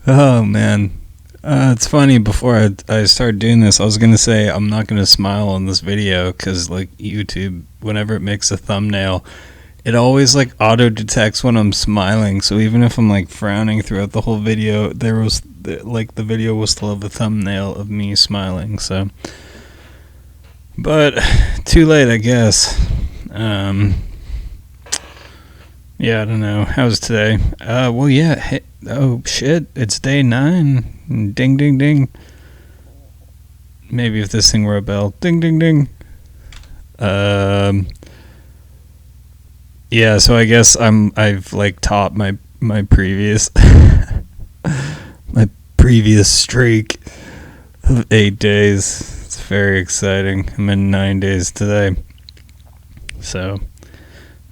Oh man, it's funny. Before I started doing this, I was gonna say I'm not gonna smile on this video because like YouTube, whenever it makes a thumbnail, it always like auto detects when I'm smiling. So even if I'm like frowning throughout the whole video, the video will still have a thumbnail of me smiling. So, but too late, I guess. Yeah, I don't know. How's today? Well, yeah. Hey, oh shit! It's day 9. Ding, ding, ding. Maybe if this thing were a bell. Ding, ding, ding. Yeah. So I guess I've like topped my previous my previous streak of 8 days. It's very exciting. I'm in 9 days today. So.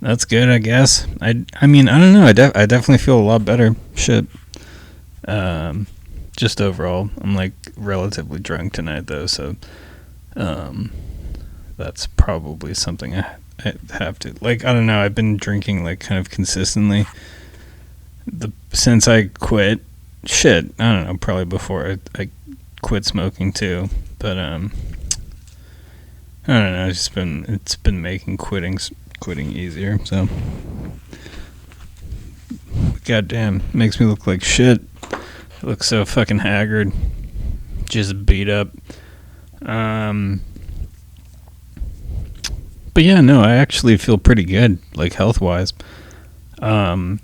That's good, I guess. I mean, I don't know. I definitely feel a lot better. Shit. Just overall, I'm like relatively drunk tonight, though. So, that's probably something I have to like. I don't know. I've been drinking like kind of consistently since I quit. Shit. I don't know. Probably before I quit smoking too. But I don't know. It's been making quitting easier, so goddamn, makes me look like shit. I look so fucking haggard, just beat up. But yeah, no, I actually feel pretty good, like health wise. I'm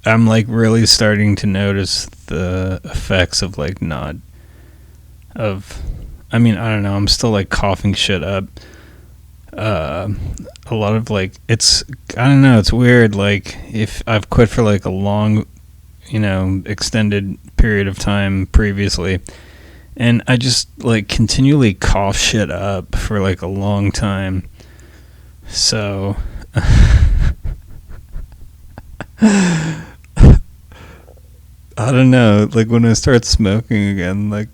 like really starting to notice the effects of like I mean, I don't know, I'm still like coughing shit up. A lot of like I don't know, it's weird, like if I've quit for like a long, extended period of time previously, and I just like continually cough shit up for like a long time. So I don't know, like when I start smoking again, like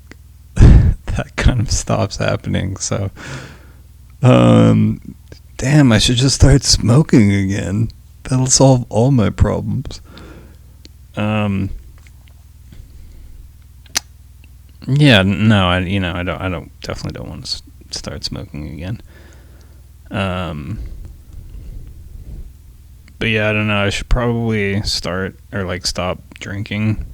that kind of stops happening. So damn, I should just start smoking again. That'll solve all my problems. Yeah, no, I definitely don't want to start smoking again. But yeah, I don't know, I should probably start or like stop drinking,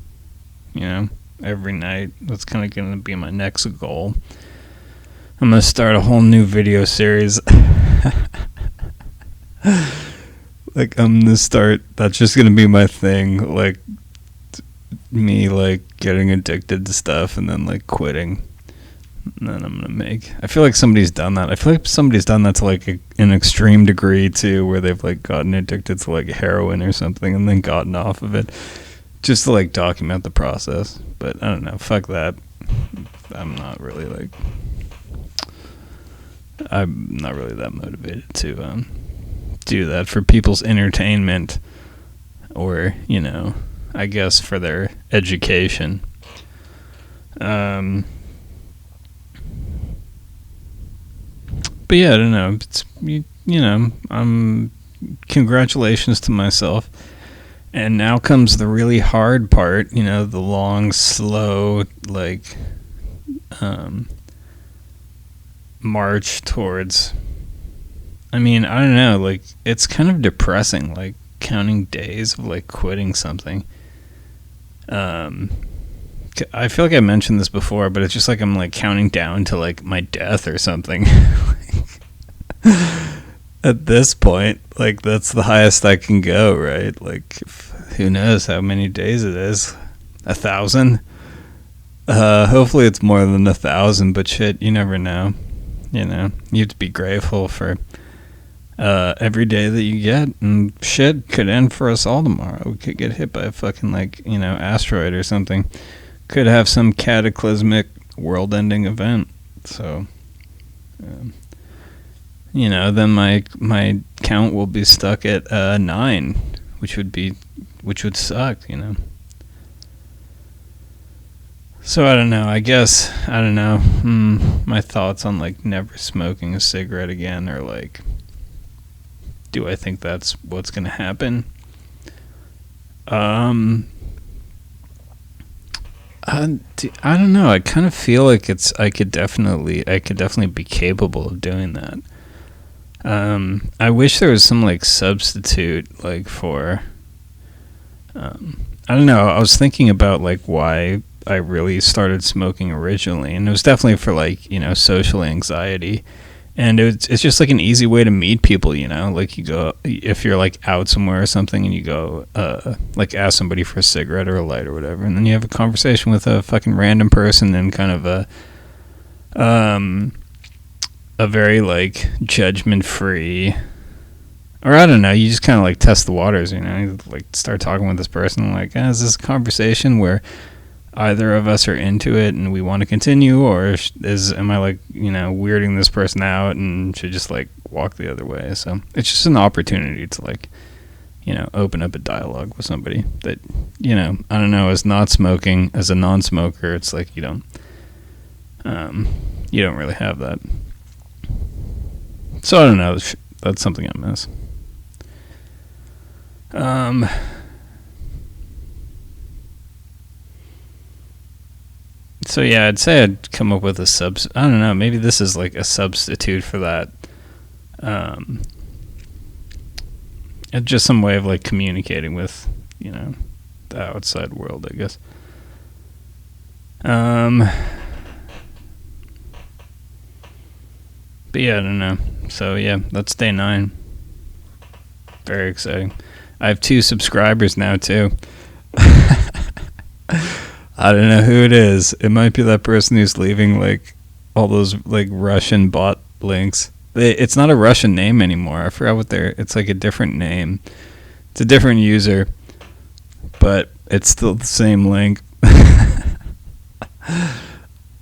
every night. That's kind of going to be my next goal. I'm going to start a whole new video series. Like, I'm going to start, that's just going to be my thing. Like, me, like, getting addicted to stuff and then, like, quitting. And then I'm going to I feel like somebody's done that. I feel like somebody's done that to, like, an extreme degree, too, where they've, like, gotten addicted to, like, heroin or something and then gotten off of it. Just to, like, document the process. But, I don't know, fuck that. I'm not really that motivated to do that for people's entertainment or, I guess for their education. But yeah, I don't know. It's, congratulations to myself. And now comes the really hard part, the long, slow, like, march towards, I mean, I don't know, like, it's kind of depressing, like, counting days of, like, quitting something. I feel like I mentioned this before, but it's just like I'm, like, counting down to, like, my death or something. At this point, like, that's the highest I can go, right? Like, who knows how many days it is? 1,000? Hopefully it's more than 1,000, but shit, you never know. You have to be grateful for every day that you get, and shit could end for us all tomorrow. We could get hit by a fucking, like, asteroid or something. Could have some cataclysmic world-ending event. So, then my count will be stuck at 9, which would suck, So I don't know, I don't know, my thoughts on, like, never smoking a cigarette again, or, like, do I think that's what's going to happen? Um, I don't know. I kind of feel like I could definitely be capable of doing that. I wish there was some like substitute like for. I don't know. I was thinking about like why I really started smoking originally, and it was definitely for like social anxiety, and it's just like an easy way to meet people. Like you go if you're like out somewhere or something, and you go like ask somebody for a cigarette or a light or whatever, and then you have a conversation with a fucking random person in kind of a very like judgment free. Or I don't know, you just kind of like test the waters, you like start talking with this person, like, is this a conversation where either of us are into it and we want to continue, or am I like, weirding this person out and should just like walk the other way? So it's just an opportunity to like, open up a dialogue with somebody that, I don't know, as not smoking, as a non-smoker, it's like you don't really have that. So I don't know, that's something I miss. So yeah, I'd say I'd come up with I don't know, maybe this is like a substitute for that. It's just some way of like communicating with, the outside world, I guess. But yeah, I don't know. So yeah, that's day 9. Very exciting. I have 2 subscribers now too. I don't know who it is. It might be that person who's leaving like all those like Russian bot links. It's not a Russian name anymore. I forgot what it's like a different name. It's a different user, but it's still the same link.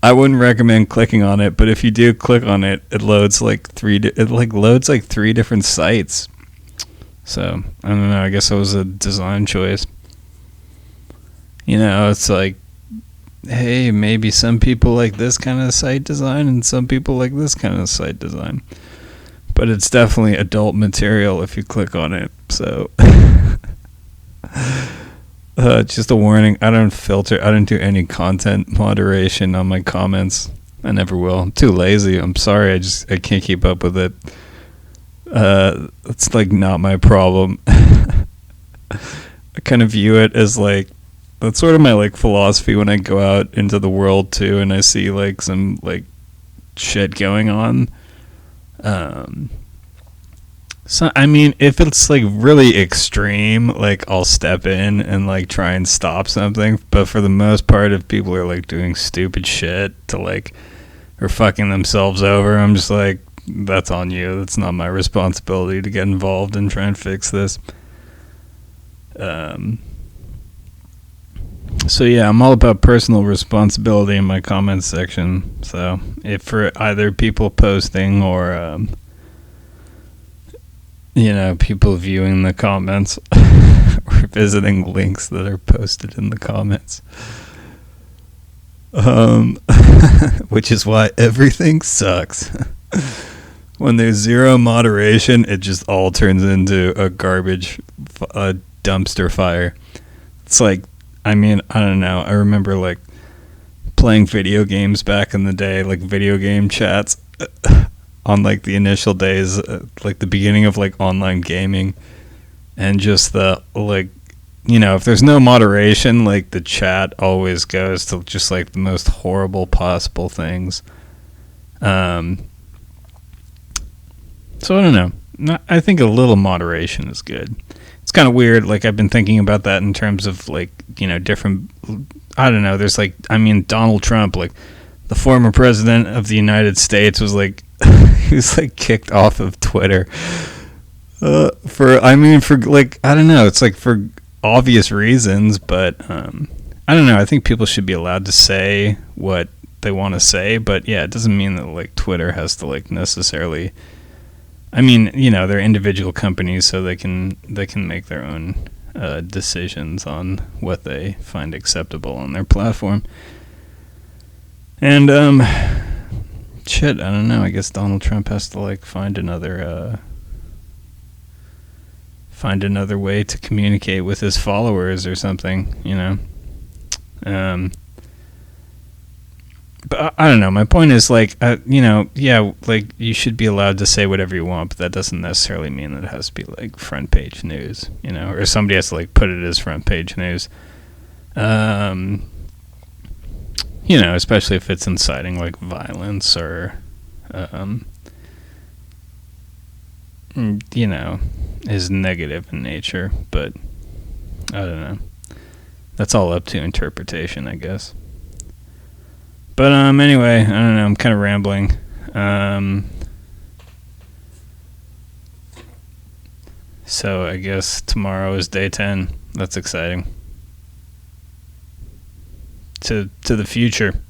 I wouldn't recommend clicking on it, but if you do click on it, it loads like 3 different sites. So, I don't know, I guess it was a design choice. It's like, hey, maybe some people like this kind of site design and some people like this kind of site design. But it's definitely adult material if you click on it. So, just a warning, I don't do any content moderation on my comments. I never will. I'm too lazy. I'm sorry, I can't keep up with it. It's like not my problem. I kind of view it as like, that's sort of my like philosophy when I go out into the world too, and I see like some like shit going on. So I mean, if it's like really extreme, like I'll step in and like try and stop something. But for the most part, if people are like doing stupid shit to like or fucking themselves over, I'm just like, that's on you. That's not my responsibility to get involved and try and fix this. So yeah, I'm all about personal responsibility in my comments section. So if for either people posting or people viewing the comments or visiting links that are posted in the comments, which is why everything sucks. When there's zero moderation, it just all turns into a dumpster fire. It's like, I mean, I don't know. I remember like playing video games back in the day, like video game chats on like the initial days, like the beginning of like online gaming, and just the like, if there's no moderation, like the chat always goes to just like the most horrible possible things. So I don't know. I think a little moderation is good. It's kind of weird. Like I've been thinking about that in terms of like, different, I don't know. There's like, I mean, Donald Trump, like the former president of the United States was like, he was like kicked off of Twitter for like, I don't know. It's like for obvious reasons, but I don't know. I think people should be allowed to say what they want to say, but yeah, it doesn't mean that like Twitter has to like necessarily, I mean, they're individual companies, so they can make their own decisions on what they find acceptable on their platform. And shit, I don't know. I guess Donald Trump has to like find another find another way to communicate with his followers or something, you know. But I don't know. My point is, like, you know, yeah, like, you should be allowed to say whatever you want, but that doesn't necessarily mean that it has to be, like, front page news, you know, or somebody has to, like, put it as front page news. You know, especially if it's inciting, like, violence or, you know, is negative in nature. But I don't know. That's all up to interpretation, I guess. But anyway, I don't know, I'm kind of rambling. So I guess tomorrow is day 10. That's exciting. To the future.